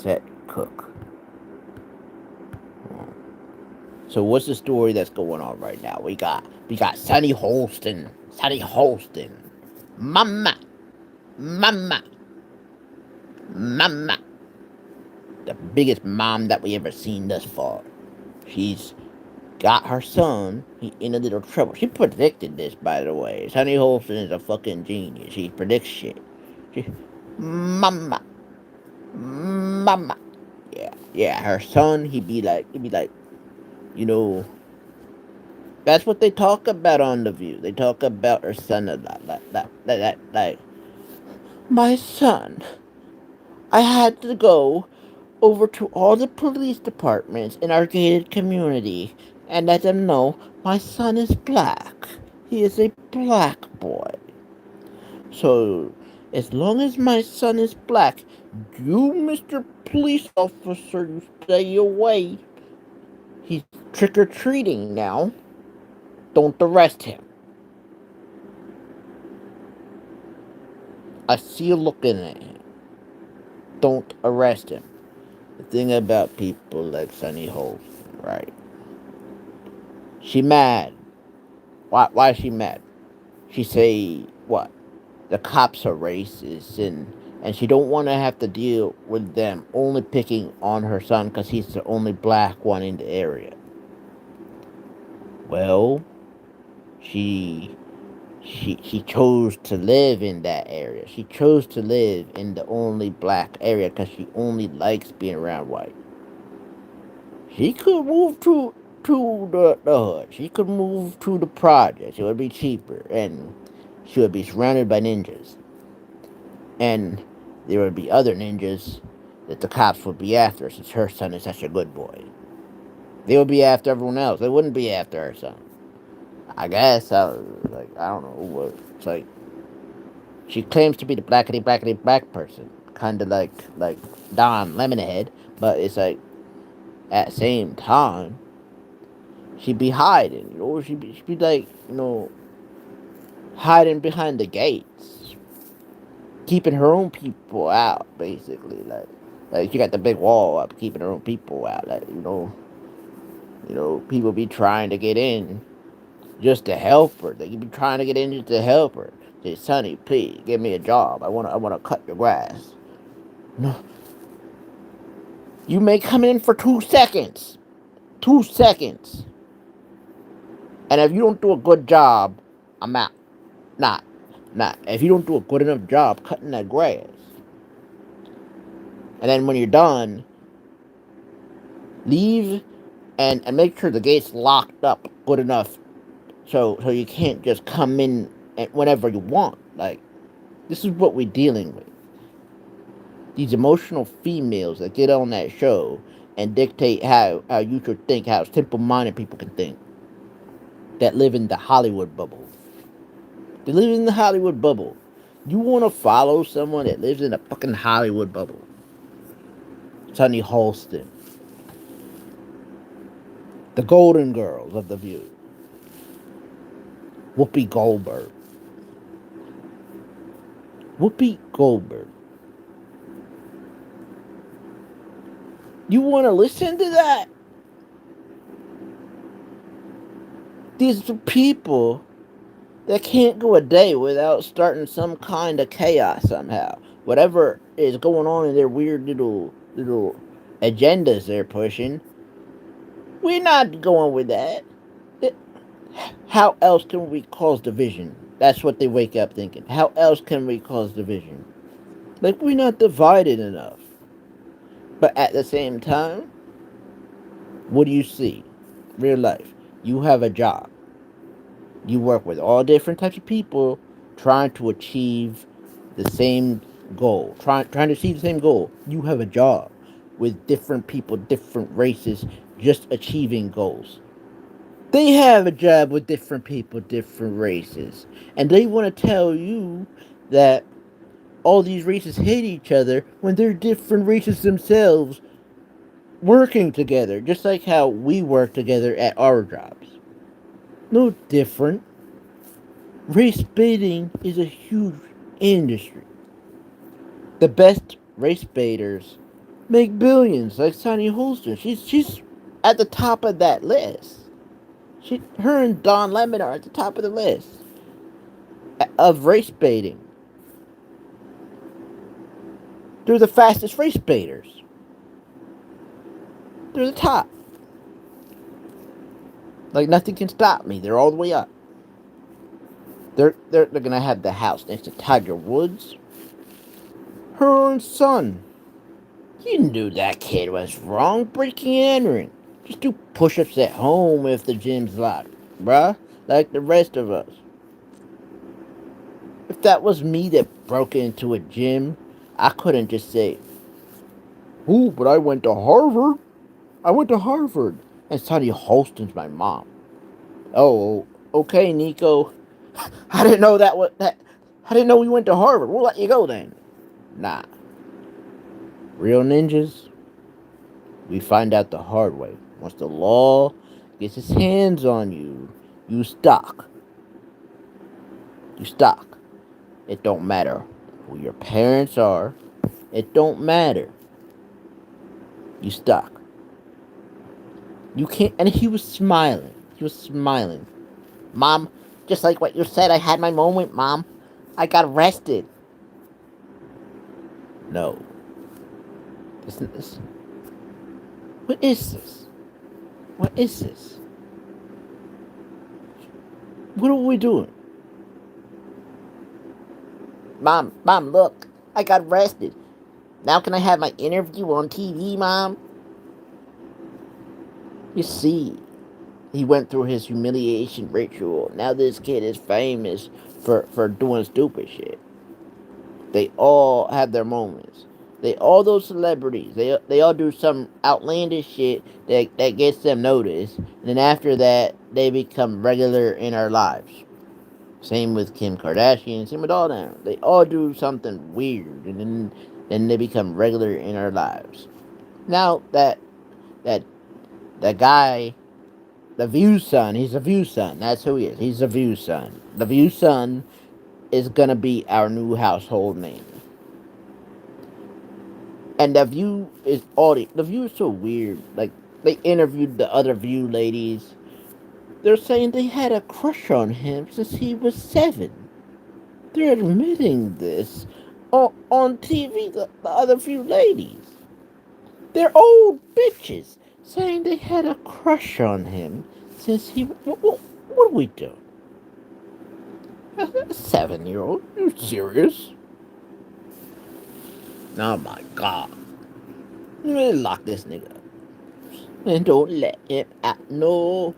set cook. So what's the story that's going on right now? We got Sunny Holston. Sunny Holston. Mama. Mama. Mama. The biggest mom that we ever seen thus far. She's got her son in a little trouble. She predicted this, by the way. Sunny Holston is a fucking genius. She predicts shit. She, mama. Mama. Yeah, her son, he'd be like, you know, that's what they talk about on The View. They talk about her son a lot. Like, my son, I had to go over to all the police departments in our gated community and let them know my son is black. He is a black boy. So, as long as my son is black, you, Mr. Police Officer, you stay away. He's trick or treating now. Don't arrest him. I see you looking at him. Don't arrest him. The thing about people like Sunny Holt, right? She mad. Why is she mad? She say what? The cops are racist and she don't want to have to deal with them only picking on her son because he's the only black one in the area. Well, she she chose to live in that area. She chose to live in the only black area because she only likes being around white. She could move to the hood. She could move to the project. It would be cheaper, and she would be surrounded by ninjas. And there would be other ninjas that the cops would be after, since her son is such a good boy. They would be after everyone else. They wouldn't be after her son. I guess. I don't know. What it's like. She claims to be the blackety black person, kind of like Don Lemonhead, but it's like at the same time she'd be hiding, she'd be like, hiding behind the gates, keeping her own people out, basically. Like she got the big wall up, keeping her own people out. Like people be trying to get in just to help her. They be trying to get in just to help her. Say, Sonny, please give me a job. I wanna cut your grass. No, you may come in for 2 seconds. 2 seconds. And if you don't do a good job, I'm out. Not, not. If you don't do a good enough job cutting that grass, and then when you're done, leave and make sure the gate's locked up good enough so you can't just come in whenever you want. Like, this is what we're dealing with. These emotional females that get on that show and dictate how you should think, how simple-minded people can think, that live in the Hollywood bubble. They live in the Hollywood bubble. You want to follow someone that lives in a fucking Hollywood bubble? Sunny Holston. The Golden Girls of The View. Whoopi Goldberg. Whoopi Goldberg. You want to listen to that? These are people that can't go a day without starting some kind of chaos somehow. Whatever is going on in their weird little agendas they're pushing, we're not going with that. It, how else can we cause division? That's what they wake up thinking. How else can we cause division? Like, we're not divided enough. But at the same time, what do you see? Real life. You have a job. You work with all different types of people trying to achieve the same goal. Trying to achieve the same goal. You have a job with different people, different races, just achieving goals. They have a job with different people, different races. And they want to tell you that all these races hate each other when they're different races themselves working together, just like how we work together at our jobs. No different. Race baiting is a huge industry. The best race baiters make billions like Sonny Holston. She's at the top of that list. Her and Don Lemon are at the top of the list of race baiting. They're the fastest race baiters. They're the top. Like nothing can stop me. They're all the way up. They're gonna have the house next to Tiger Woods. Her own son. You knew that kid was wrong, breaking and entering. Just do push-ups at home if the gym's locked, bruh. Like the rest of us. If that was me that broke into a gym, I couldn't just say, "Ooh, but I went to Harvard. I went to Harvard." And Sonny Holston's my mom. Oh, okay, Nico. I didn't know that was that. I didn't know we went to Harvard. We'll let you go then. Nah, real ninjas, we find out the hard way. Once the law gets its hands on you, you stuck. You stuck. It don't matter who your parents are. It don't matter. You stuck. You can't. And he was smiling. He was smiling. Mom, just like what you said, I had my moment, Mom. I got arrested. No. This. What is this? What is this? What are we doing? Mom, look. I got arrested. Now can I have my interview on TV, Mom? You see, he went through his humiliation ritual. Now this kid is famous for doing stupid shit. They all have their moments. All those celebrities, they all do some outlandish shit that gets them noticed, and then after that they become regular in our lives. Same with Kim Kardashian, same with all them. They all do something weird, and then they become regular in our lives. Now that that guy, the View son, he's a View son. That's who he is. He's a View son. The View son is gonna be our new household name. And the View is the View is so weird. Like they interviewed the other View ladies. They're saying they had a crush on him since he was 7. They're admitting this on TV. The other View ladies. They're old bitches saying they had a crush on him since he. What are we doing? A 7-year-old? You serious? Oh my god. You really lock this nigga up. And don't let him out. No,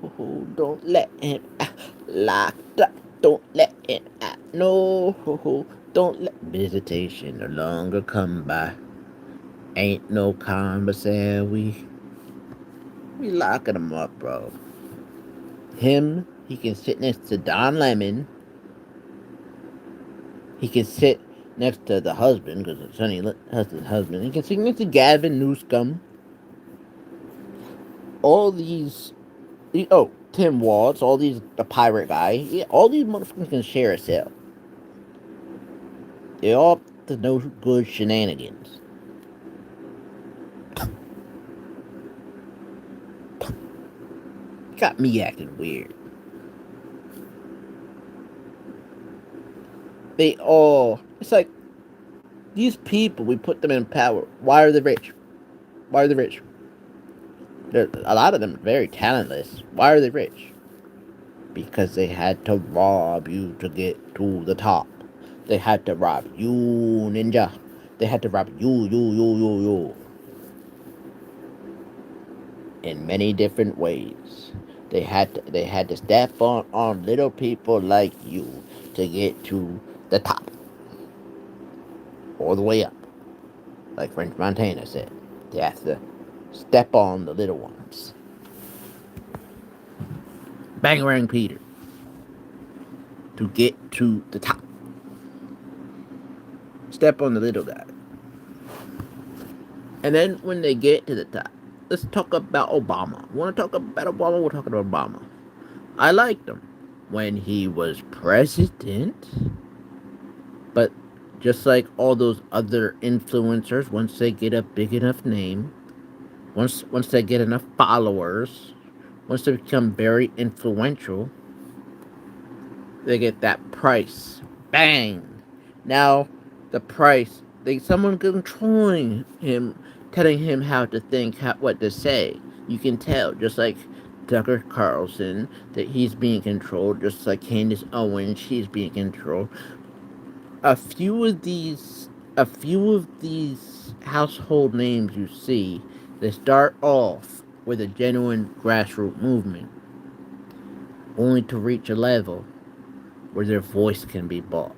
don't let him out. Locked up. Don't let him out. No, don't let visitation no longer come by. Ain't no conversation. We locking him up, bro. Him, he can sit next to Don Lemon. He can sit next to the husband, because Sonny Huston's husband. He can sit next to Gavin Newsom. All these, Tim Waltz, all these, the pirate guy. Yeah, all these motherfuckers can share a cell. They all up to no good shenanigans. Got me acting weird. It's like, these people, we put them in power. Why are they rich? Why are they rich? A lot of them are very talentless. Why are they rich? Because they had to rob you to get to the top. They had to rob you, ninja. They had to rob you. In many different ways. They had to step on little people like you to get to the top. All the way up. Like French Montana said. They have to step on the little ones. Bangarang Peter. To get to the top. Step on the little guy. And then when they get to the top, let's talk about Obama. Want to talk about Obama? We'll talk about Obama. I liked him when he was president, but Just like all those other influencers, once they get a big enough name, once they get enough followers, once they become very influential, they get that price. Bang! Now, the price, someone controlling him, telling him how to think, what to say. You can tell, just like Tucker Carlson, that he's being controlled, just like Candace Owens, she's being controlled. A few of these, a few of these household names you see, they start off with a genuine grassroots movement, only to reach a level where their voice can be bought.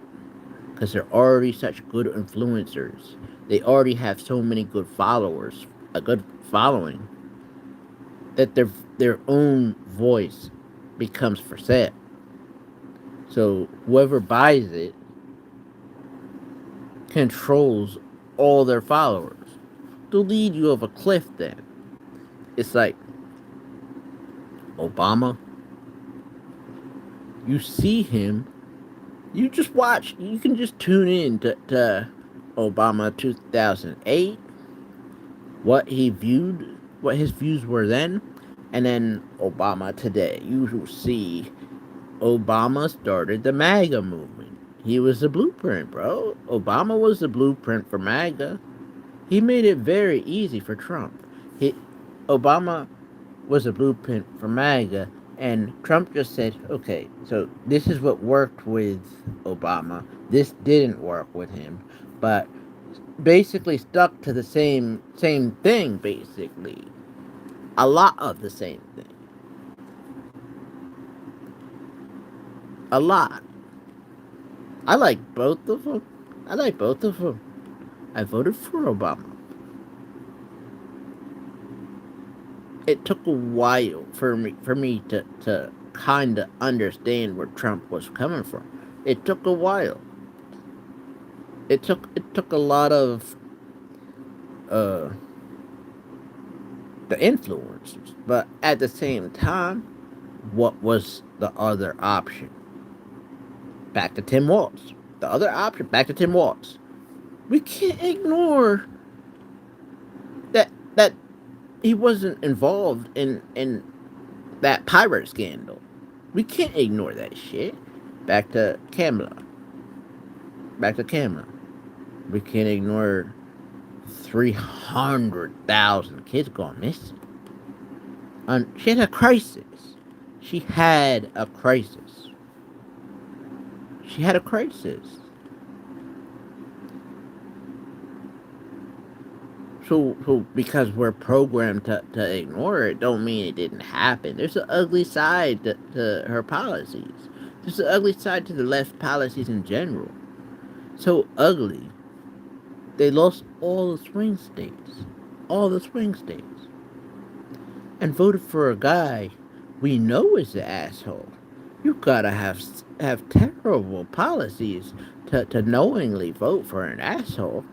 Because they're already such good influencers. They already have so many good followers, a good following, that their own voice becomes for sale. So whoever buys it controls all their followers. They'll lead you off a cliff then. It's like Obama. You see him, you just watch, you can just tune in to Obama 2008, what he viewed, what his views were then, and then Obama today. You will see Obama started the MAGA movement. He was the blueprint, bro. Obama was the blueprint for MAGA. He made it very easy for Trump. He, Obama was a blueprint for MAGA, and Trump just said, okay, so this is what worked with Obama. This didn't work with him, but basically stuck to the same thing. Basically, a lot of the same thing. A lot. I like both of them. I like both of them. I voted for Obama. It took a while for me to kind of understand where Trump was coming from. It took a while. It took a lot of uh the influencers, but at the same time, what was the other option? Back to Tim Walz. The other option, back to Tim Walz. We can't ignore that he wasn't involved in that pirate scandal. We can't ignore that shit. Back to Kamala. Back to Kamala. We can't ignore 300,000 kids gone missing. She had a crisis. She had a crisis. She had a crisis. So because we're programmed to ignore it, don't mean it didn't happen. There's an ugly side to her policies. There's an ugly side to the left policies in general. So ugly. They lost all the swing states. All the swing states. And voted for a guy we know is an asshole. You gotta have terrible policies to knowingly vote for an asshole.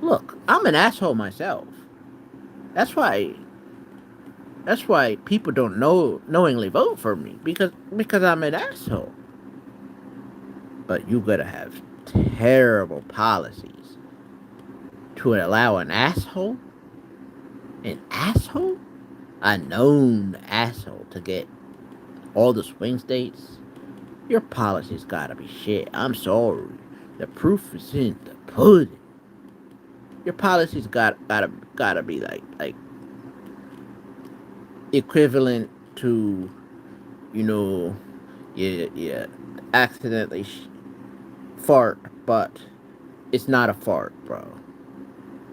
Look, I'm an asshole myself. That's why people don't knowingly vote for me because I'm an asshole. But you gotta have terrible policies to allow an asshole, a known asshole to get all the swing states. Your policies gotta be shit. I'm sorry. The proof is in the pudding. Your policies gotta be like equivalent to, you know, yeah, accidentally fart, but it's not a fart, bro.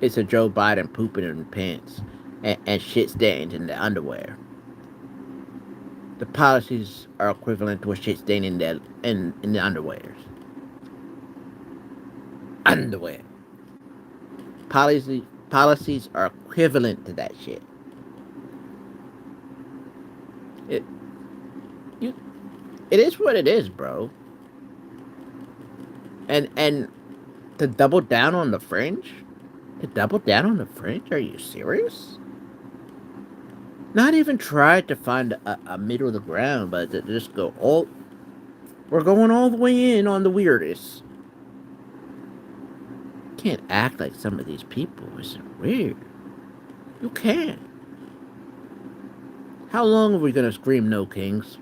It's a Joe Biden pooping in pants and shit stains in the underwear. The policies are equivalent to a shit stain in the underwears. Underwear. Policies are equivalent to that shit. It you it is what it is, bro. And to double down on the fringe? To double down on the fringe? Are you serious? Not even try to find a middle of the ground, but to just go all. We're going all the way in on the weirdest. can't act like some of these people. It's weird. You can't. How long are we gonna scream no kings?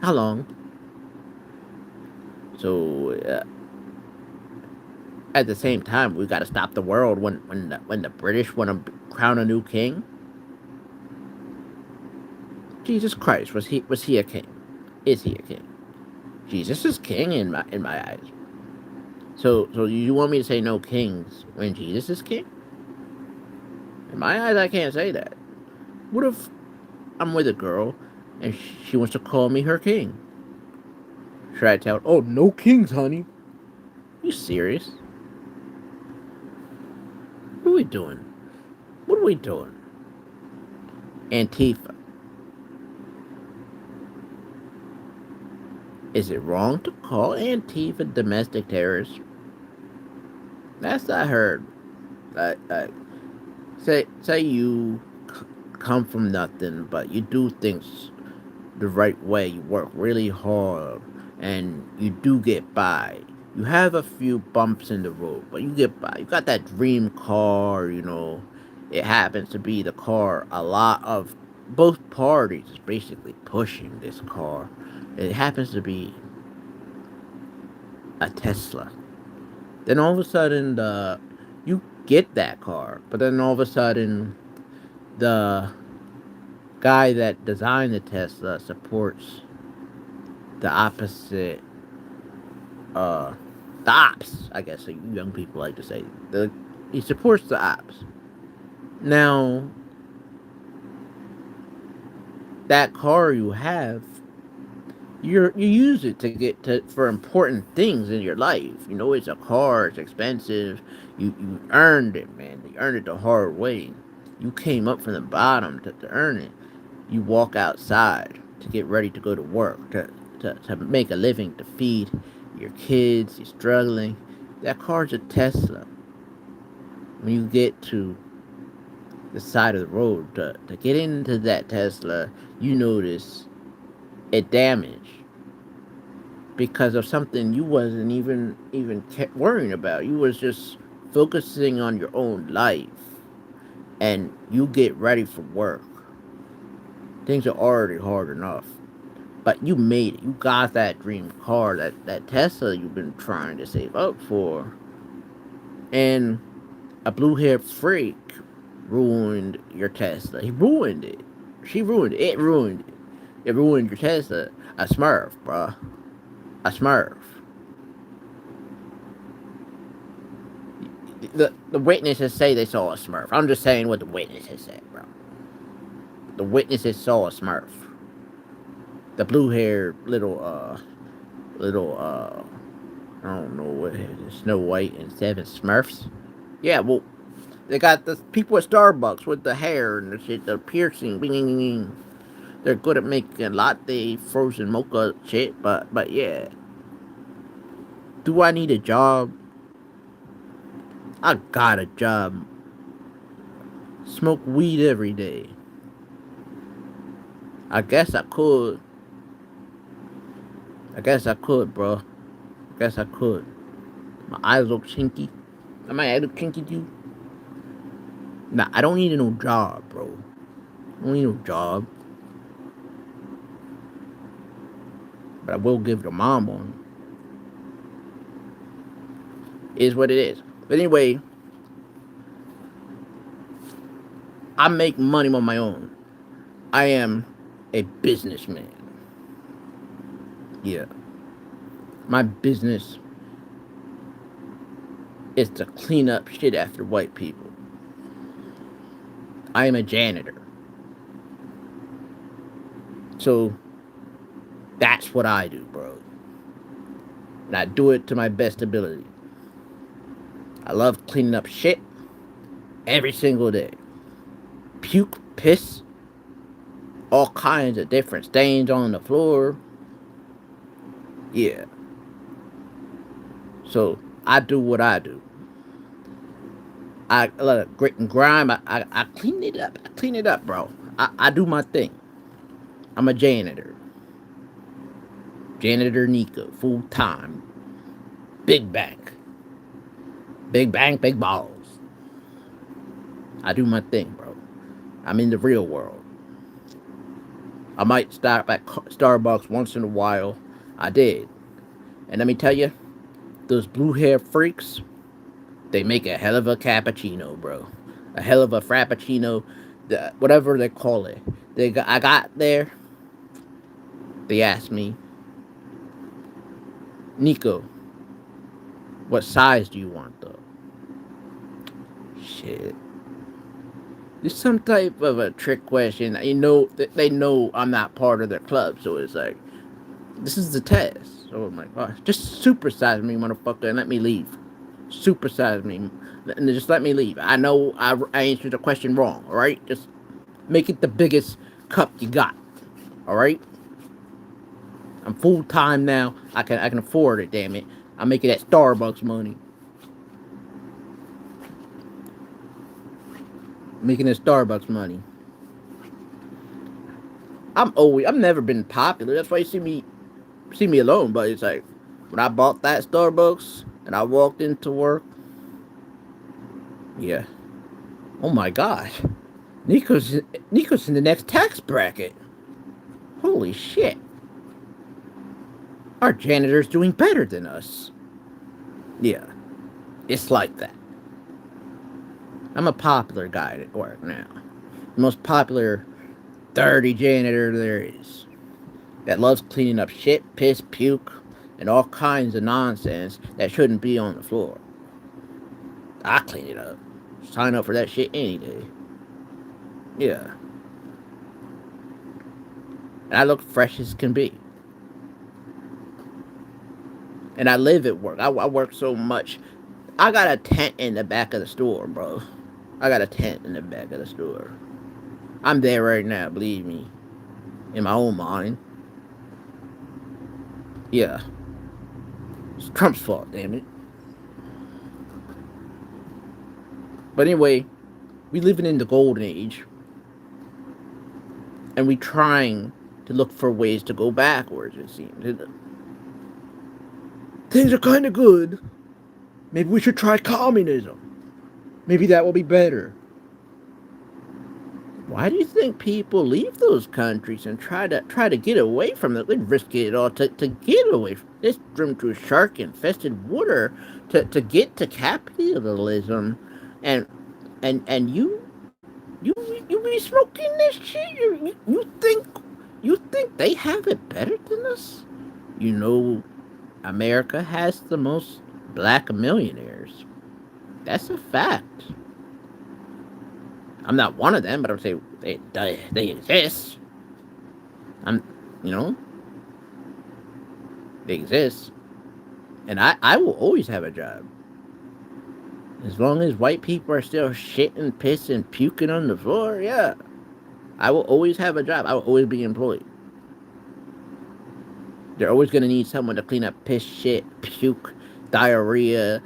How long? So at the same time, we got to stop the world when the British want to crown a new king. Jesus Christ, was he a king? Is he a king? Jesus is king in my eyes. So you want me to say no kings when Jesus is king? In my eyes, I can't say that. What if I'm with a girl and she wants to call me her king? Should I tell her, oh, no kings, honey? You serious? What are we doing? What are we doing? Antifa. Is it wrong to call Antifa domestic terrorists? Last I heard, say you come from nothing, but you do things the right way. You work really hard, and you do get by. You have a few bumps in the road, but you get by. You got that dream car, you know. It happens to be the car a lot of both parties is basically pushing this car. It happens to be a Tesla. Then all of a sudden, you get that car, but then all of a sudden, the guy that designed the Tesla supports the opposite, uh, the ops. I guess young people like to say he supports the ops. Now, that car you have, you use it to get to for important things in your life. You know, it's a car. It's expensive. You earned it, man. You earned it the hard way. You came up from the bottom to earn it. You walk outside to get ready to go to work to make a living to feed your kids. You're struggling. That car's a Tesla. When you get to the side of the road to get into that Tesla, you notice it damaged because of something you wasn't even worrying about. You was just focusing on your own life, and you get ready for work. Things are already hard enough, but you made it. You got that dream car, that Tesla you've been trying to save up for, and a blue-haired freak ruined your Tesla. He ruined it. She ruined it. It ruined it. It ruined your Tesla. A Smurf, bruh. A Smurf. The witnesses say they saw a Smurf. I'm just saying what the witnesses said, bro. The witnesses saw a Smurf. The blue-haired little, I don't know what it is, Snow White and Seven Smurfs. Yeah, well, they got the people at Starbucks with the hair and the shit, the piercing, bing, bing, bing. They're good at making latte, frozen mocha shit, but yeah. Do I need a job? I got a job. Smoke weed every day. I guess I could. I guess I could, bro. I guess I could. My eyes look chinky. Am I look kinky to you? Nah, I don't need no job, bro. I don't need no job. But I will give the mom one. It is what it is. But anyway, I make money on my own. I am a businessman. Yeah. My business is to clean up shit after white people. I am a janitor. So that's what I do, bro. And I do it to my best ability. I love cleaning up shit every single day. Puke, piss, all kinds of different stains on the floor. Yeah. So I do what I do. I let it grit and grime. I clean it up. I clean it up, bro. I do my thing. I'm a janitor. Janitor Nico, full time. Big bank. Big bank, big balls. I do my thing, bro. I'm in the real world. I might stop at Starbucks once in a while. I did. And let me tell you, those blue hair freaks, they make a hell of a cappuccino, bro. A hell of a frappuccino, whatever they call it. I got there. They asked me, Nico, what size do you want though? Shit. It's some type of a trick question. You know, they know I'm not part of their club, so it's like, this is the test. So I'm like, oh, just supersize me, motherfucker, and let me leave. Supersize me, and just let me leave. I know I answered the question wrong. All right, just make it the biggest cup you got. All right. I'm full time now. I can afford it. Damn it. I'm making that Starbucks money. Making that Starbucks money. I've never been popular. That's why you see me alone. But it's like when I bought that Starbucks and I walked into work. Yeah. Oh my gosh. Nico's Nico's in the next tax bracket. Holy shit. Our janitor's doing better than us. Yeah. It's like that. I'm a popular guy at work now. The most popular dirty janitor there is. That loves cleaning up shit, piss, puke, and all kinds of nonsense that shouldn't be on the floor. I clean it up. Sign up for that shit any day. Yeah. And I look fresh as can be. And I live at work. I work so much. I got a tent in the back of the store, bro. I got a tent in the back of the store. I'm there right now, believe me. In my own mind. Yeah. It's Trump's fault, damn it. But anyway, we living in the golden age. And we trying to look for ways to go backwards, it seems. Things are kind of good. Maybe we should try communism. Maybe that will be better. Why do you think people leave those countries and try to get away from it? They risk it all to get away from this swim through shark infested water to get to capitalism, and and you be smoking this shit. You think they have it better than us? You know, America has the most black millionaires. That's a fact. I'm not one of them, but I'm saying they exist. I'm, you know, they exist, and I will always have a job as long as white people are still shitting, pissing, puking on the floor. Yeah, I will always have a job. I will always be employed. They're always gonna need someone to clean up piss, shit, puke, diarrhea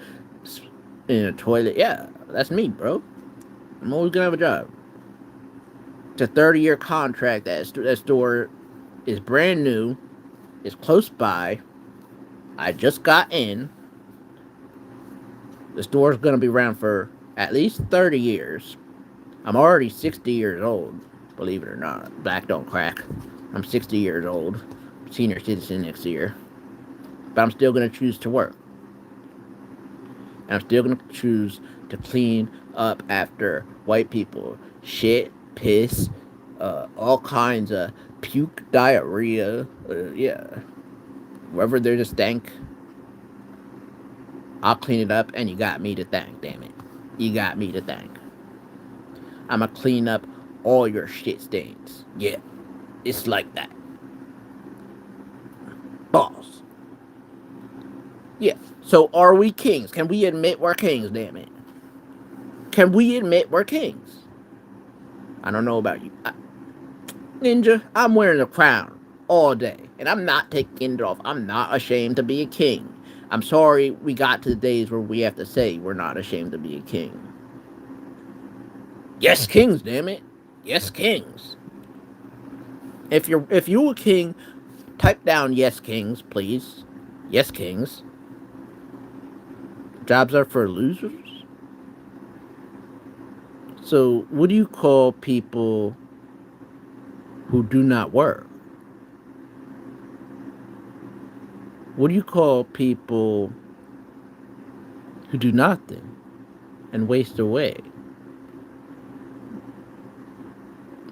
in a toilet. Yeah, that's me, bro. I'm always gonna have a job. It's a 30-year contract. That store is brand new. It's close by. I just got in. The store's gonna be around for at least 30 years. I'm already 60 years old, believe it or not. Black don't crack. I'm 60 years old. Senior citizen next year. But I'm still gonna choose to work. And I'm still gonna choose to clean up after white people. Shit, piss, all kinds of puke, diarrhea. Yeah. Wherever there's a stank, I'll clean it up, and you got me to thank, damn it. You got me to thank. I'ma clean up all your shit stains. Yeah, it's like that. Boss. Yeah, so are we kings? Can we admit we're kings, damn it? Can we admit we're kings? I don't know about you. Ninja, I'm wearing a crown all day, and I'm not taking it off. I'm not ashamed to be a king. I'm sorry we got to the days where we have to say we're not ashamed to be a king. Yes, kings, damn it. Yes, kings. If you a king, type down yes, kings, please. Yes, kings. Jobs are for losers? So, what do you call people who do not work? What do you call people who do nothing and waste away?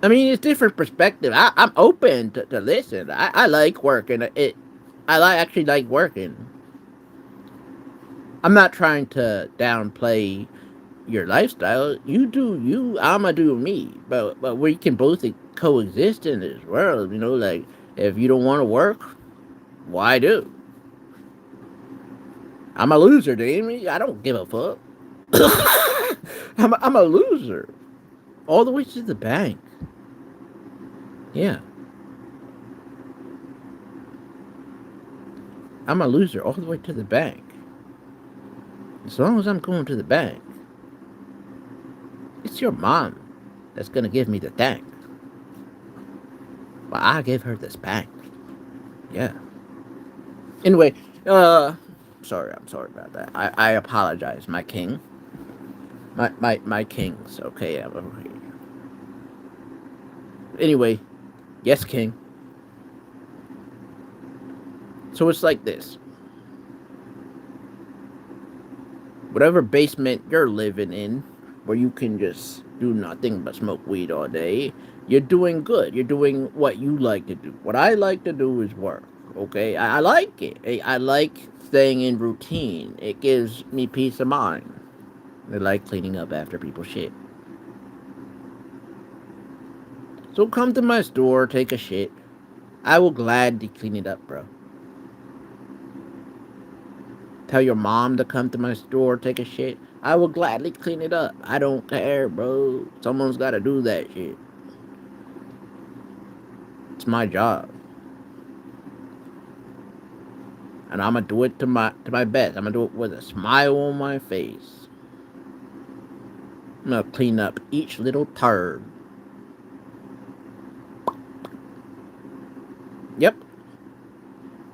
I mean, it's different perspective. I'm open to listen. I like working. Actually like working. I'm not trying to downplay your lifestyle. You do you. I'ma do me. But we can both coexist in this world. You know, like if you don't want to work, why do? I'm a loser, Damien. I don't give a fuck. I'm a loser all the way to the bank. Yeah, I'm a loser all the way to the bank. As long as I'm going to the bank, it's your mom that's gonna give me the thanks. But I give her the spank. Yeah. Anyway, uh, I'm sorry about that. I apologize, my king. My kings. Okay, I'm over here. Anyway, yes, king. So it's like this. Whatever basement you're living in, where you can just do nothing but smoke weed all day, you're doing good. You're doing what you like to do. What I like to do is work. Okay, I like it. I like staying in routine. It gives me peace of mind. I like cleaning up after people's shit. So come to my store, take a shit. I will gladly clean it up, bro. Tell your mom to come to my store, take a shit. I will gladly clean it up. I don't care, bro. Someone's got to do that shit. It's my job, and I'm gonna do it to my best. I'm gonna do it with a smile on my face. I'm gonna clean up each little turd. Yep,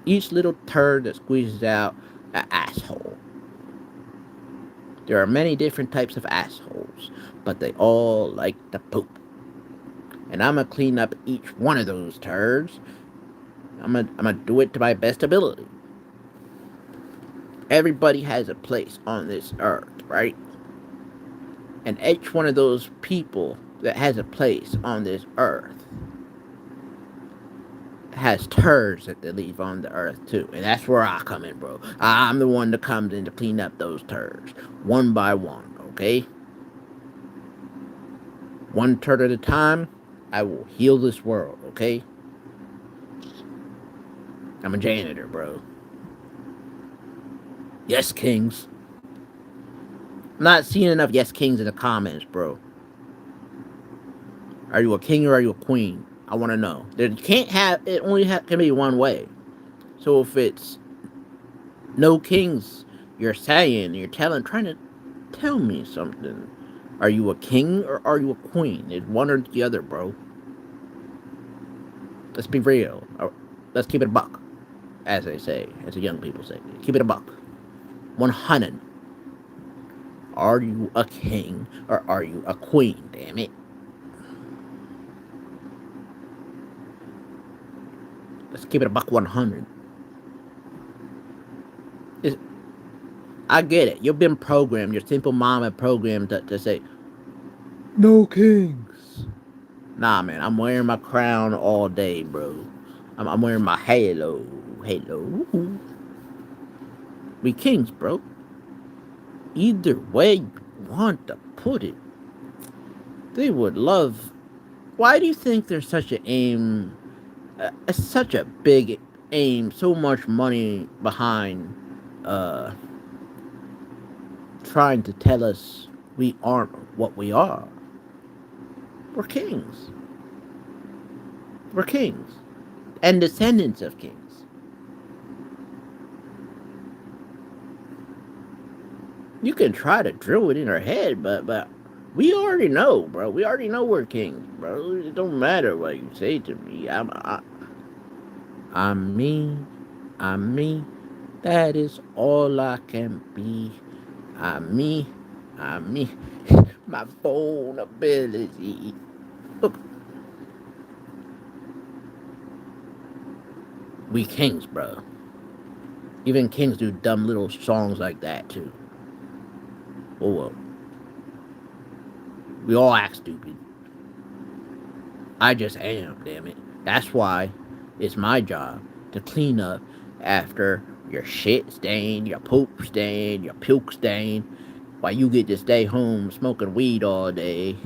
each little turd that squeezes out an asshole. There are many different types of assholes, but they all like to poop. And I'm gonna clean up each one of those turds. I'm gonna do it to my best ability. Everybody has a place on this earth, right? And each one of those people that has a place on this earth has turds that they leave on the earth too. And that's where I come in, bro. I'm the one that comes in to clean up those turds one by one, okay? One turd at a time, I will heal this world, okay? I'm a janitor, bro. Yes, kings. I'm not seeing enough yes kings in the comments, bro. Are you a king or are you a queen? I want to know. There can't have it. Can be one way. So if it's no kings, you're trying to tell me something. Are you a king or are you a queen? It's one or the other, bro. Let's be real. Let's keep it a buck, as they say, as the young people say. Keep it a buck. 100. Are you a king or are you a queen? Damn it. Let's keep it a buck 100. It's, I get it. You've been programmed. Your simple mom had programmed to say, no kings. Nah, man. I'm wearing my crown all day, bro. I'm wearing my halo. Halo. We kings, bro. Either way you want to put it, they would love. Why do you think there's such an aim, such a big aim, so much money behind uh, trying to tell us we aren't what we are? We're kings. We're kings. And descendants of kings. You can try to drill it in our head, but we already know, bro. We already know we're kings, bro. It don't matter what you say to me. I'm me. I'm me. That is all I can be. Me, me, my vulnerability. Look, we kings, bro. Even kings do dumb little songs like that too. Oh well, we all act stupid. I just am, damn it. That's why it's my job to clean up after your shit stain, your poop stain, your puke stain. While you get to stay home smoking weed all day,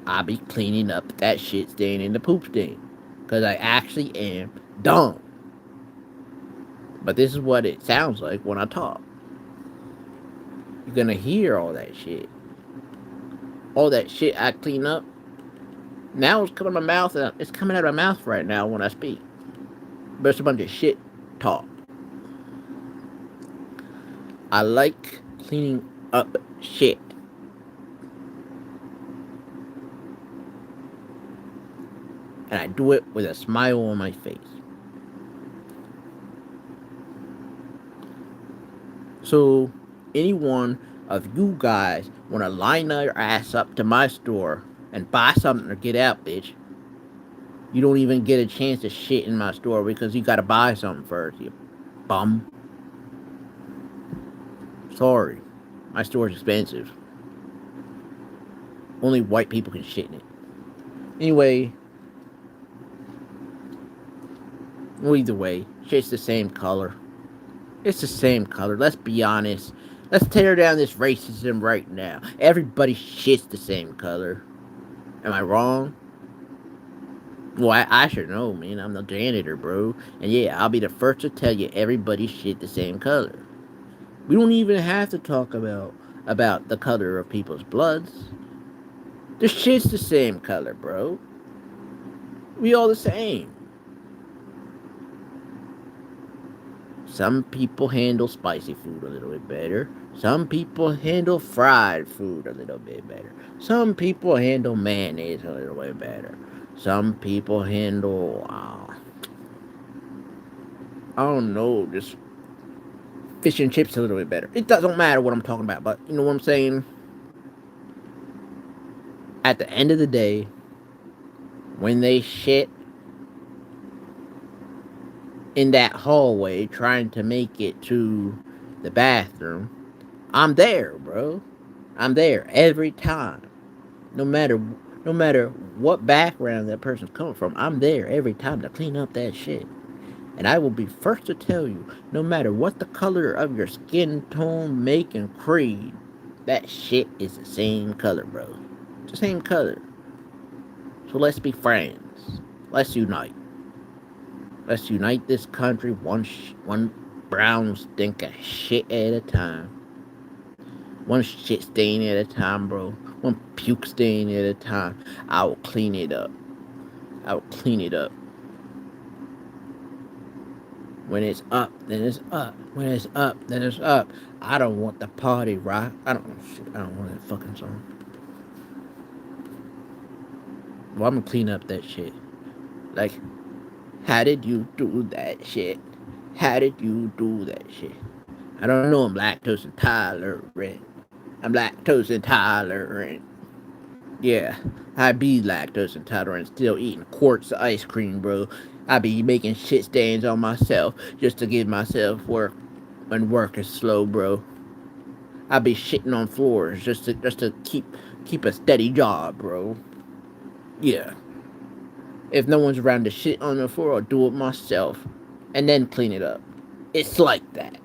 I'll be cleaning up that shit stain and the poop stain. Because I actually am dumb. But this is what it sounds like when I talk. You're gonna hear all that shit. All that shit I clean up. Now it's coming out of my mouth, and it's coming out of my mouth right now when I speak. But it's a bunch of shit talk. I like cleaning up shit. And I do it with a smile on my face. So, anyone of you guys want to line your ass up to my store and buy something or get out, bitch, you don't even get a chance to shit in my store because you gotta buy something first, you bum. Sorry. My store's expensive. Only white people can shit in it. Anyway, either way, shit's the same color. It's the same color. Let's be honest. Let's tear down this racism right now. Everybody shits the same color. Am I wrong? Well, I should know, man. I'm the janitor, bro. And yeah, I'll be the first to tell you everybody shit the same color. We don't even have to talk about the color of people's bloods. The shit's the same color, bro. We all the same. Some people handle spicy food a little bit better. Some people handle fried food a little bit better. Some people handle mayonnaise a little bit better. Some people handle, I don't know, just fish and chips a little bit better. It doesn't matter what I'm talking about, but you know what I'm saying? At the end of the day, when they shit in that hallway trying to make it to the bathroom, I'm there, bro. I'm there every time. No matter no matter what background that person's coming from, I'm there every time to clean up that shit. And I will be first to tell you, no matter what the color of your skin tone, make, and creed, that shit is the same color, bro. It's the same color. So let's be friends. Let's unite. Let's unite this country one brown stink of shit at a time. One shit stain at a time, bro. One puke stain at a time. I will clean it up. I will clean it up. When it's up, then it's up. When it's up, then it's up. I don't want the party rock. I don't want that fucking song. Well, I'm gonna clean up that shit. Like, how did you do that shit? How did you do that shit? I don't know. I'm lactose intolerant. I'm lactose intolerant. Yeah, I be lactose intolerant, still eating quarts of ice cream, bro. I be making shit stains on myself just to give myself work when work is slow, bro. I be shitting on floors just to keep a steady job, bro. Yeah. If no one's around to shit on the floor, I'll do it myself and then clean it up. It's like that.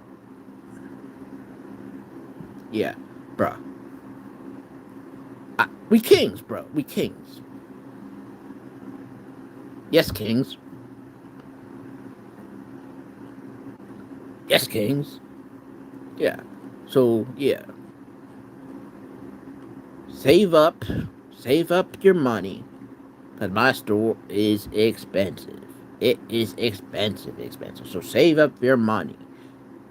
Yeah, bro. We kings, bro. We kings. Yes, kings. Yes, kings. Yeah. So, yeah. Save up. Save up your money. Because my store is expensive. It is expensive. So save up your money.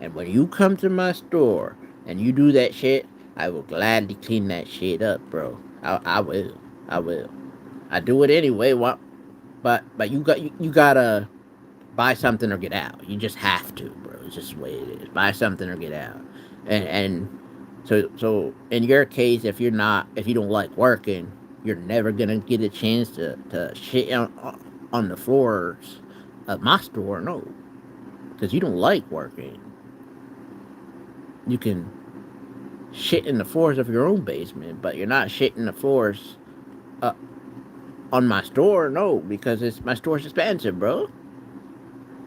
And when you come to my store and you do that shit, I will gladly clean that shit up, bro. I will. I will. I do it anyway. What? But you gotta buy something or get out. You just have to, bro. It's just the way it is. Buy something or get out. And So in your case, if you don't like working, you're never gonna get a chance to shit on the floors of my store. No, because you don't like working. You can shit in the floors of your own basement, but you're not shitting the floors uh, on my store. No, because it's my store's expensive, bro.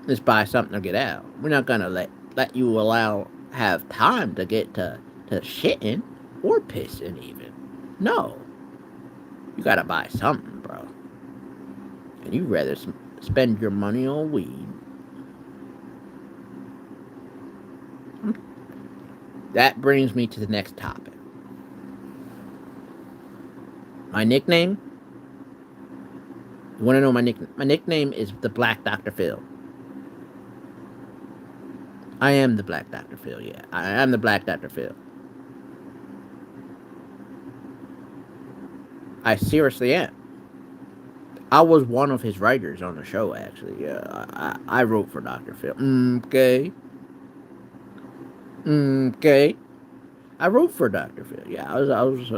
Let's buy something to get out. We're not gonna let you allow have time to get to shitting or pissing even. No, you gotta buy something, bro. And you rather spend your money on weed. That brings me to the next topic. My nickname. You want to know my nickname? My nickname is the Black Dr. Phil. I am the Black Dr. Phil. Yeah, I am the Black Dr. Phil. I seriously am. I was one of his writers on the show, actually. Yeah, I wrote for Dr. Phil. Okay. Okay. I wrote for Dr. Phil. Yeah, I was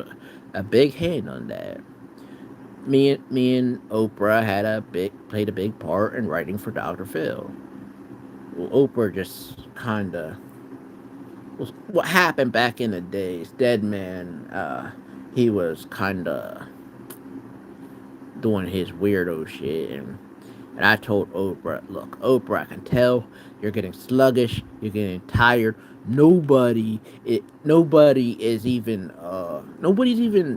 a big hand on that. Me and Oprah had a big played a big part in writing for Dr. Phil. Well, Oprah just kind of was what happened back in the days. Dead man, he was kind of doing his weirdo shit, and I told Oprah, look, Oprah, I can tell you're getting sluggish, you're getting tired. Nobody's even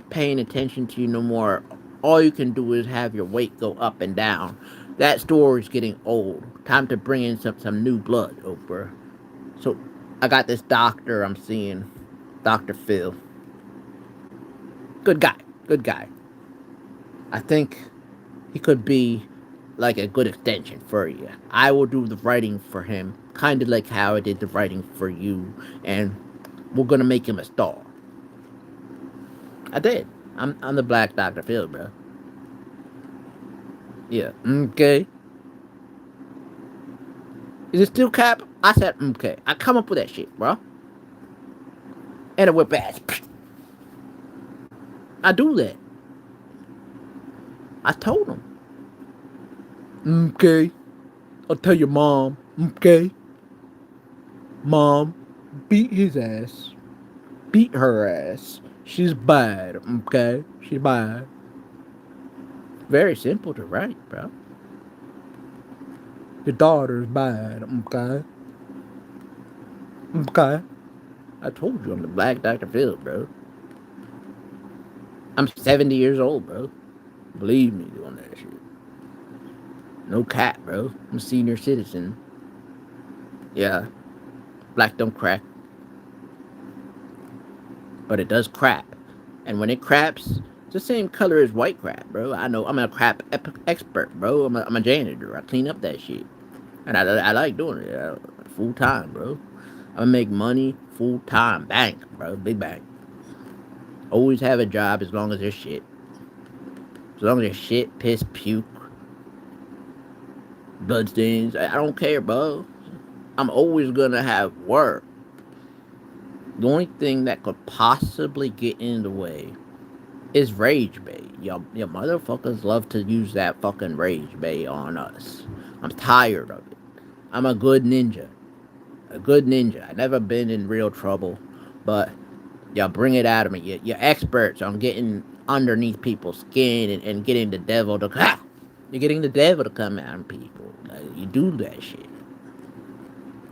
paying attention to you no more. All you can do is have your weight go up and down. That story's getting old. Time to bring in some new blood, Oprah. So I got this doctor I'm seeing, Dr. Phil. Good guy. Good guy. I think he could be like a good extension for you. I will do the writing for him, kind of like how I did the writing for you, and we're gonna make him a star. I did. I'm the Black Dr. Phil, bro. Yeah. Okay. Is it still cap? I said okay. I come up with that shit, bro. And a whip ass. I do that. I told him. Okay. I'll tell your mom. Okay. Mom, beat his ass. Beat her ass. She's bad. Okay. She's bad. Very simple to write, bro. Your daughter's bad. Okay. Okay. I told you I'm the Black Dr. Phil, bro. I'm 70 years old, bro. Believe me doing that shit. No cap, bro. I'm a senior citizen. Yeah. Black don't crack, but it does crap. And when it craps, it's the same color as white crap, bro. I know I'm a crap expert, bro. I'm a janitor. I clean up that shit. And I like doing it full time, bro. I'm gonna make money full time. Bank, bro. Big bank. Always have a job as long as there's shit. As long as there's shit, piss, puke, bloodstains. I don't care, bro. I'm always gonna have work. The only thing that could possibly get in the way is rage bait. Your motherfuckers love to use that fucking rage bait on us. I'm tired of it. I'm a good ninja. A good ninja. I never been in real trouble, but y'all bring it out of me. You're experts on getting underneath people's skin and getting the devil to you're getting the devil to come out of people. You do that shit.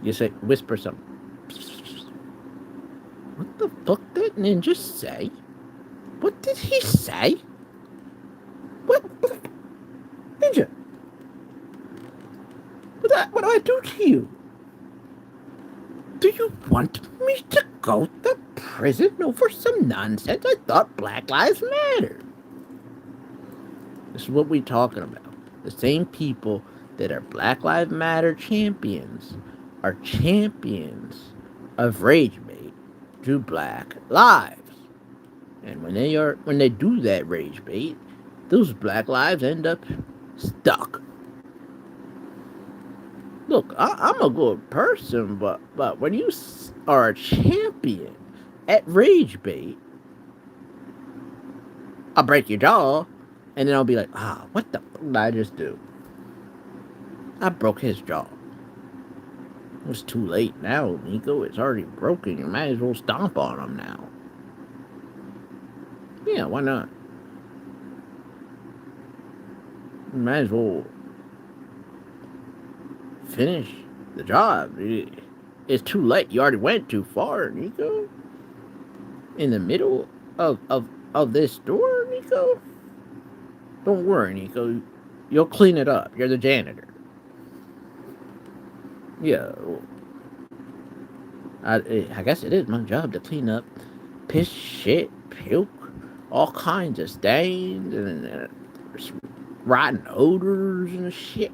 You say whisper something. What the fuck did ninja say? What did he say? What ninja? What do I do to you? Do you want me to go to prison over some nonsense? I thought Black Lives Matter. This is what we're talking about. The same people that are Black Lives Matter champions are champions of rage bait to Black lives. And when they do that rage bait, those Black lives end up stuck. Look, I'm a good person, but when you are a champion at rage bait, I'll break your jaw, and then I'll be like, what the fuck did I just do? I broke his jaw. It's too late now, Nico. It's already broken. You might as well stomp on him now. Yeah, why not? You might as well finish the job. It's too late. You already went too far, Nico. In the middle of this store, Nico. Don't worry, Nico. You'll clean it up. You're the janitor. Yeah, I guess it is my job to clean up piss, shit, puke, all kinds of stains and rotten odors and shit.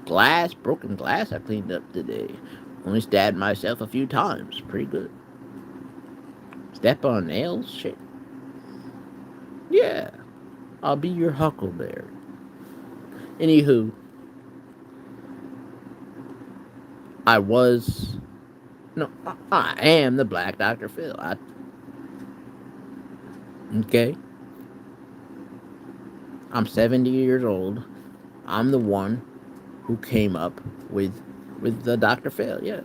Glass, broken glass I cleaned up today. Only stabbed myself a few times. Pretty good. Step on nails? Shit. Yeah. I'll be your huckleberry. Anywho, I was. No, I am the Black Dr. Phil. Okay? I'm 70 years old. I'm the one who came up with the Dr. Phil, yeah.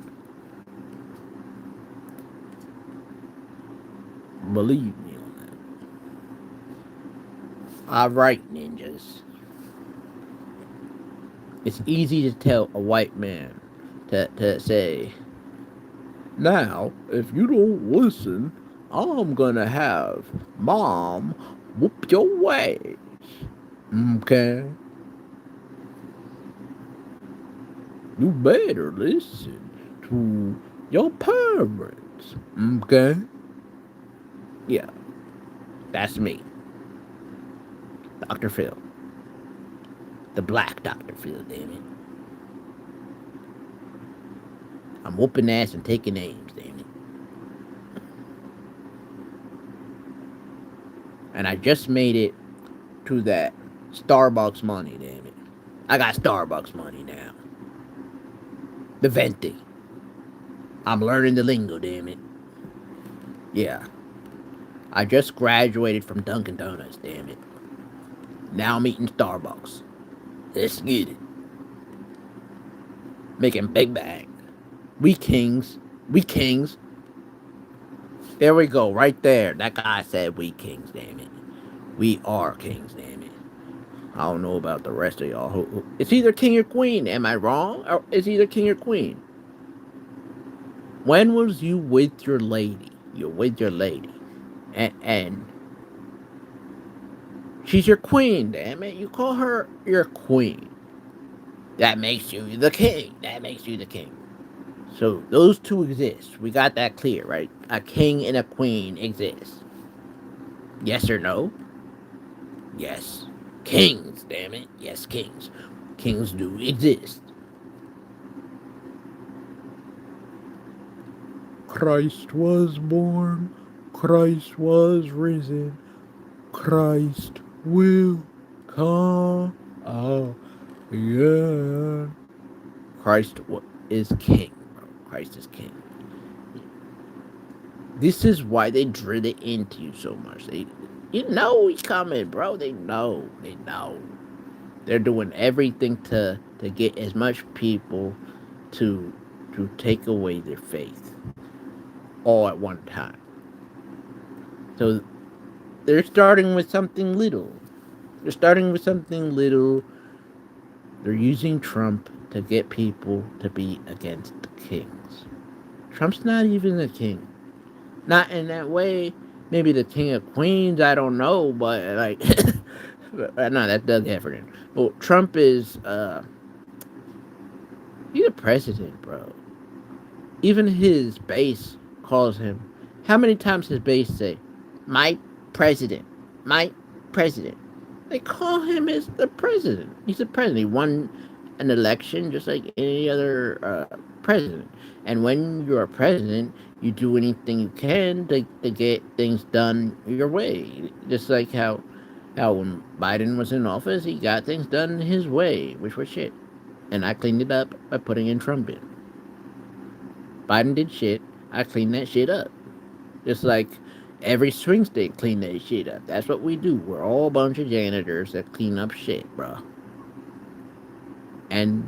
Believe me on that. Alright, ninjas. It's easy to tell a white man to say, now, if you don't listen, I'm gonna have mom whoop your way. Okay? You better listen to your parents. Okay? Yeah, that's me. Dr. Phil. The Black Dr. Phil, damn it. I'm whooping ass and taking names, damn it. And I just made it to that Starbucks money, damn it. I got Starbucks money now. The venti. I'm learning the lingo, damn it. Yeah. I just graduated from Dunkin' Donuts, damn it. Now I'm eating Starbucks. Let's get it. Making big bang. We kings. We kings. There we go, right there. That guy said we kings, damn it. We are kings, damn it. I don't know about the rest of y'all. It's either king or queen. Am I wrong? Or it's either king or queen. When was you with your lady? You're with your lady. And she's your queen, damn it. You call her your queen. That makes you the king. That makes you the king. So those two exist. We got that clear, right? A king and a queen exist. Yes or no? Yes. Kings, damn it. Yes, kings. Kings do exist. Christ was born. Christ was risen. Christ will come again. Christ is king, bro. Christ is king. This is why they drill it into you so much. You know he's coming, bro. They know. They know. They're doing everything to get as much people to take away their faith all at one time. So they're starting with something little. They're starting with something little. They're using Trump to get people to be against the kings. Trump's not even a king. Not in that way. Maybe the king of queens, I don't know, but like, no, that's Doug Heffernan. Well, Trump is, he's a president, bro. Even his base calls him. How many times his base say, "My president, my president"? They call him as the president. He's the president. He won an election just like any other president. And when you're a president, you do anything you can to get things done your way. Just like how when Biden was in office, he got things done his way, which was shit. And I cleaned it up by putting in Trump in. Biden did shit. I cleaned that shit up. Just like every swing state clean that shit up. That's what we do. We're all a bunch of janitors that clean up shit, bro. And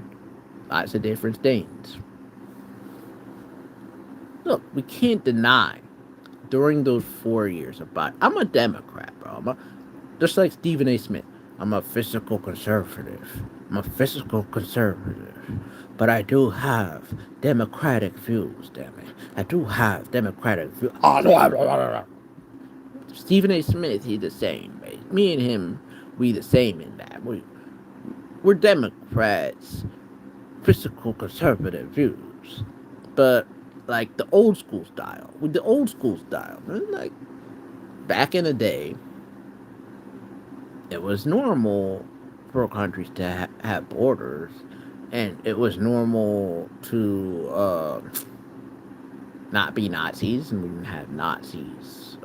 lots of different things. Look, we can't deny during those 4 years about I'm a Democrat, bro. Just like Stephen A. Smith. I'm a fiscal conservative. I'm a fiscal conservative. But I do have democratic views, damn it. I do have democratic views. Stephen A. Smith, he's the same, mate. Me and him, we the same in that. We're Democrats, fiscal conservative views. But like the old school style. With the old school style. Like back in the day, it was normal for countries to have borders, and it was normal to not be Nazis, and we didn't have Nazis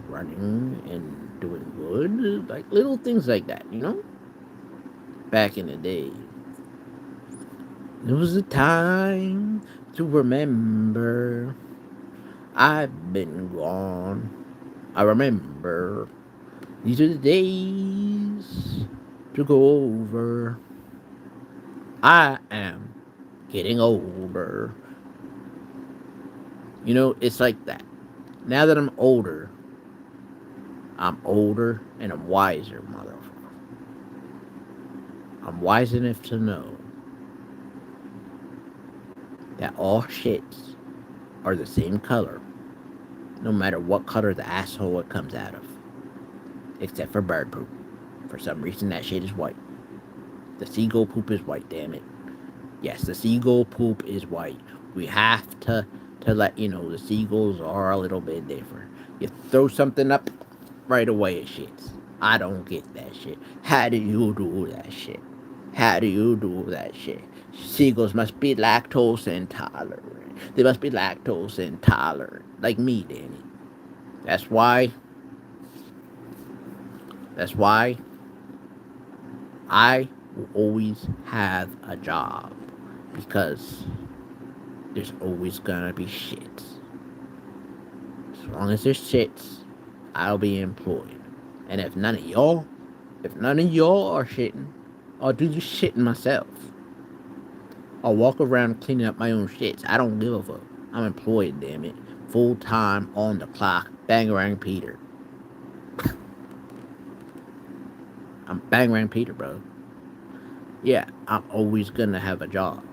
running and doing good, like little things like that, you know. Back in the day, it was a time to remember. I've been gone. I remember. These are the days to go over. I am getting older. You know, it's like that. Now that I'm older and I'm wiser, motherfucker. I'm wise enough to know that all shits are the same color, no matter what color the asshole it comes out of. Except for bird poop. For some reason, that shit is white. The seagull poop is white, damn it. Yes, the seagull poop is white. We have to let you know the seagulls are a little bit different. You throw something up, right away it shits. I don't get that shit. How do you do that shit? How do you do that shit? Seagulls must be lactose intolerant. They must be lactose intolerant. Like me, Danny. That's why that's why I will always have a job. Because there's always gonna be shits. As long as there's shits, I'll be employed. And if none of y'all are shitting, I'll do the shitting myself. I'll walk around cleaning up my own shits. I don't give a fuck. I'm employed, damn it. Full time, on the clock, Bangarang Peter. I'm Bangarang Peter, bro. Yeah, I'm always gonna have a job.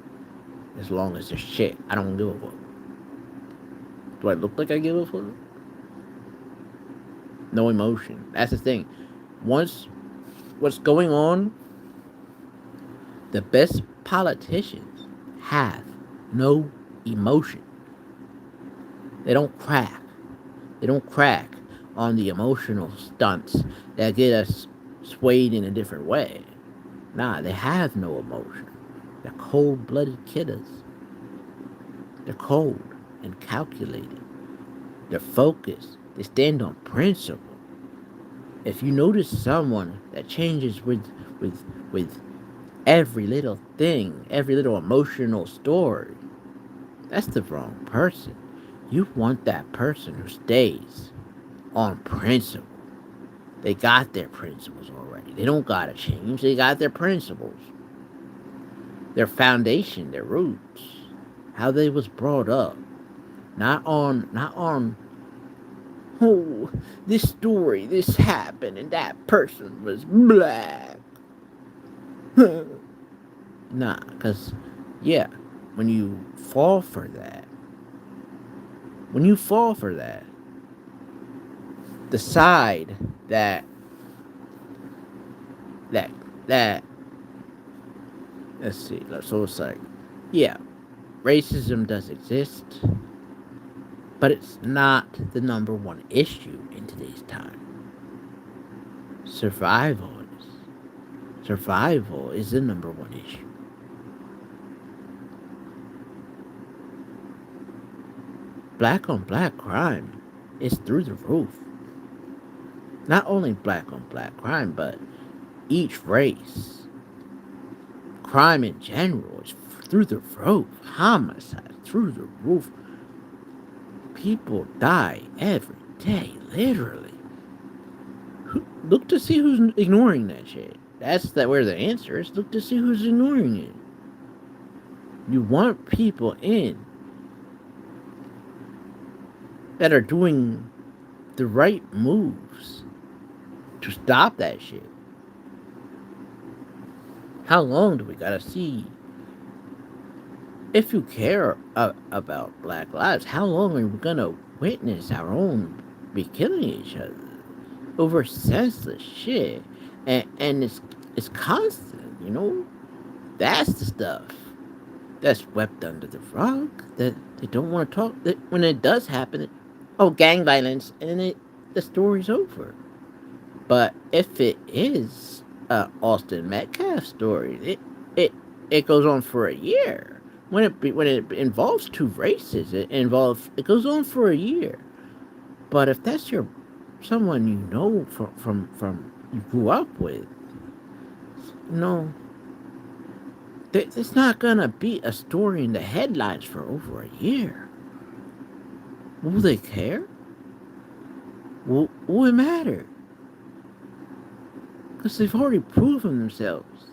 As long as there's shit, I don't give a fuck. Do I look like I give a fuck? No emotion. That's the thing. Once what's going on, the best politicians have no emotion. They don't crack. They don't crack on the emotional stunts that get us swayed in a different way. Nah, they have no emotion. They're cold blooded killers. They're cold and calculated. They're focused. They stand on principle. If you notice someone that changes with every little thing, every little emotional story, that's the wrong person. You want that person who stays on principle. They got their principles already. They don't gotta change. They got their principles, their foundation, their roots, how they was brought up. Not on. Oh, this story, this happened, and that person was black. Nah, cause yeah, when you fall for that, when you fall for that, the side that that let's see, so it's like, yeah, racism does exist, but it's not the number one issue in today's time. Survival is. Survival is the number one issue. Black on black crime is through the roof. Not only black on black crime, but each race. Crime in general is through the roof. Homicide through the roof. People die every day, literally. Look to see who's ignoring that shit. That's where the answer is. Look to see who's ignoring it. You want people in that are doing the right moves to stop that shit. How long do we gotta see? If you care about Black lives, how long are we gonna witness our own be killing each other over senseless shit? And it's constant, you know. That's the stuff that's swept under the rug that they don't want to talk. That when it does happen, oh, gang violence, and the story's over. But if it is a Austin Metcalf story, it it goes on for a year. When it involves two races, it goes on for a year. But if that's your someone you know from you grew up with, no, it's not gonna be a story in the headlines for over a year. Will they care? Will it matter? Because they've already proven themselves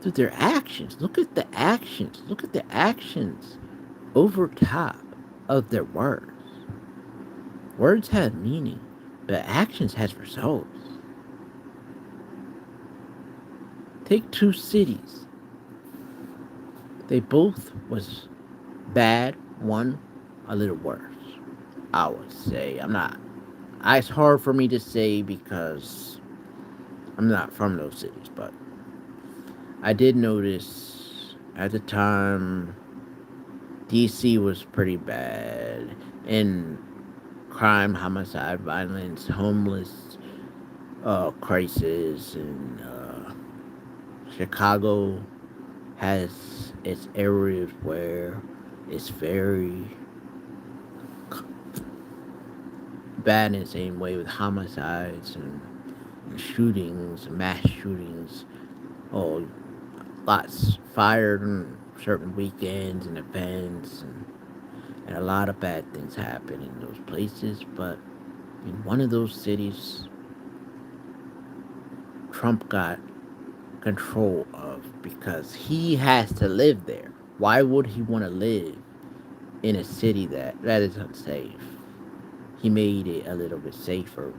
through their actions. Look at the actions. Look at the actions over top of their words. Words have meaning, but actions has results. Take two cities. They both was bad. One a little worse. I would say. I'm not. It's hard for me to say because I'm not from those cities, but I did notice at the time DC was pretty bad in crime, homicide, violence, homeless crisis, and Chicago has its areas where it's very bad in the same way with homicides and shootings, mass shootings. Oh, lots fired on certain weekends and events, and a lot of bad things happen in those places. But in one of those cities, Trump got control of because he has to live there. Why would he want to live in a city that is unsafe? He made it a little bit safer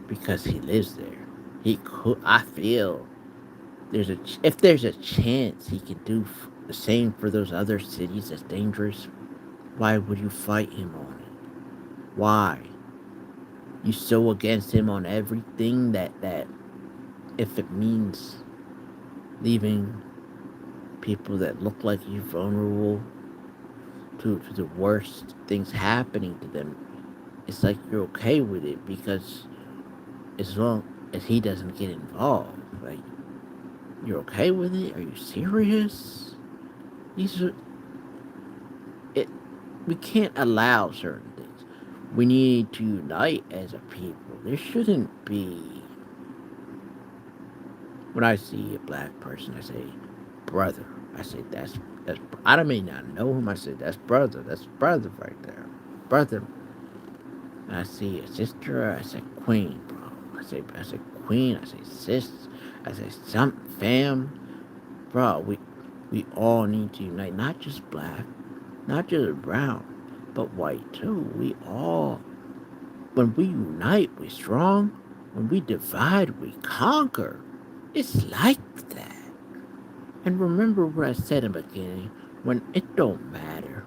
because he lives there. He could. I feel if there's a chance he can do the same for those other cities that's dangerous. Why would you fight him on it? Why? You so against him on everything that if it means leaving people that look like you vulnerable to the worst things happening to them, it's like you're okay with it because as long as he doesn't get involved, like you're okay with it? Are you serious? These are it. We can't allow certain things. We need to unite as a people. There shouldn't be. When I see a black person, I say, brother. I say that's. I may not know him. I say that's brother. That's brother right there, brother. And I see a sister. I say queen, bro. I say queen. I say sis. I say some fam, bro. We all need to unite. Not just black, not just brown, but white too. We all. When we unite, we strong. When we divide, we conquer. It's like that. And remember what I said in the beginning, when it don't matter,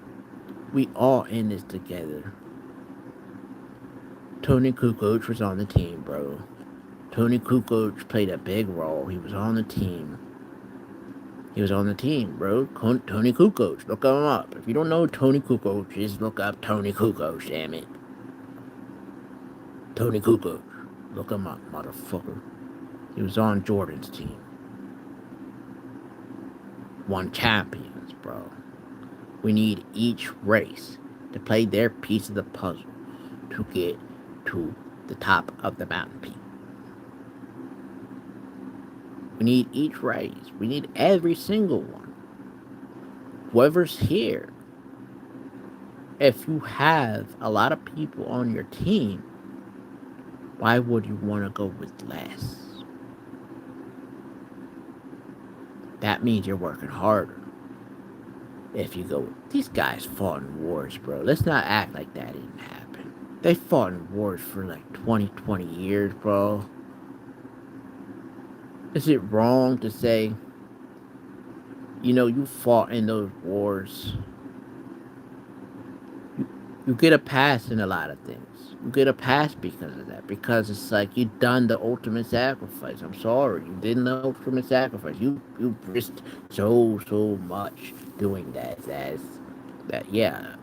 we all in this together. Tony Kukoc was on the team, bro. Tony Kukoc played a big role. He was on the team. He was on the team, bro. Tony Kukoc. Look him up. If you don't know Tony Kukoc, just look up Tony Kukoc, damn it. Tony Kukoc. Look him up, motherfucker. He was on Jordan's team. Won champions, bro. We need each race to play their piece of the puzzle to get to the top of the mountain peak. We need each race. We need every single one. Whoever's here, if you have a lot of people on your team, why would you want to go with less? That means you're working harder. If you go, these guys fought in wars, bro. Let's not act like that didn't happen. They fought in wars for like 20 years, bro. Is it wrong to say, you fought in those wars? You get a pass in a lot of things. You get a pass because of that. Because it's like you done the ultimate sacrifice. I'm sorry, you did the ultimate sacrifice. You risked so much doing that. That yeah.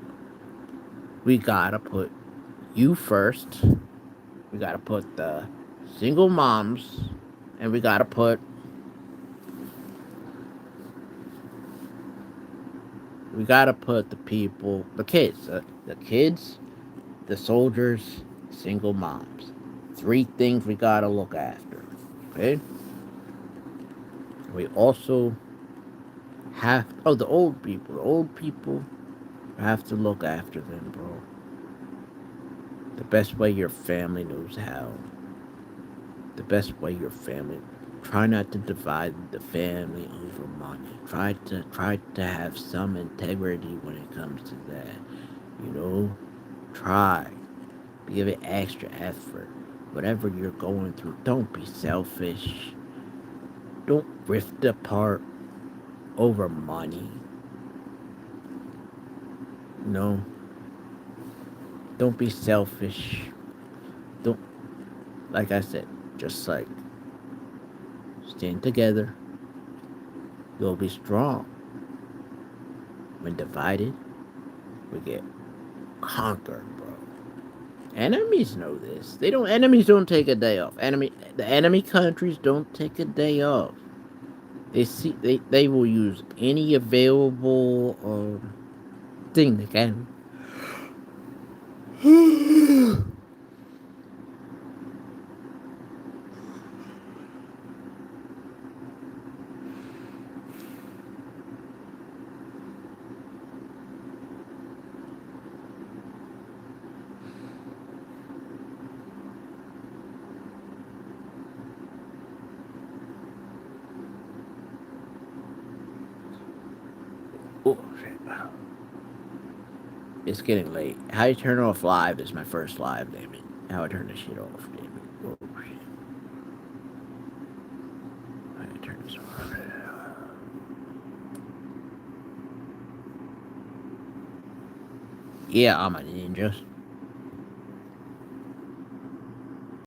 We gotta put you first. We gotta put the single moms, and we gotta put the people, the kids, the soldiers, single moms. Three things we gotta look after. Okay. We also the old people. The old people have to look after them, bro. The best way your family knows how. The best way your family. Try not to divide the family over money. Try to have some integrity when it comes to that. You know, try. Give it extra effort. Whatever you're going through, don't be selfish. Don't rift apart over money. No, don't be selfish. Don't, like I said, just like stand together. You'll be strong. When divided, we get conquered, bro. Enemies know this. Enemies don't take a day off. The enemy countries don't take a day off. They will use any available thing they can. Oh shit! It's getting late. How you turn off live is my first live, damn it. How I turn this shit off, damn it. Oh shit! How I turn this off? Yeah, I'm a ninja.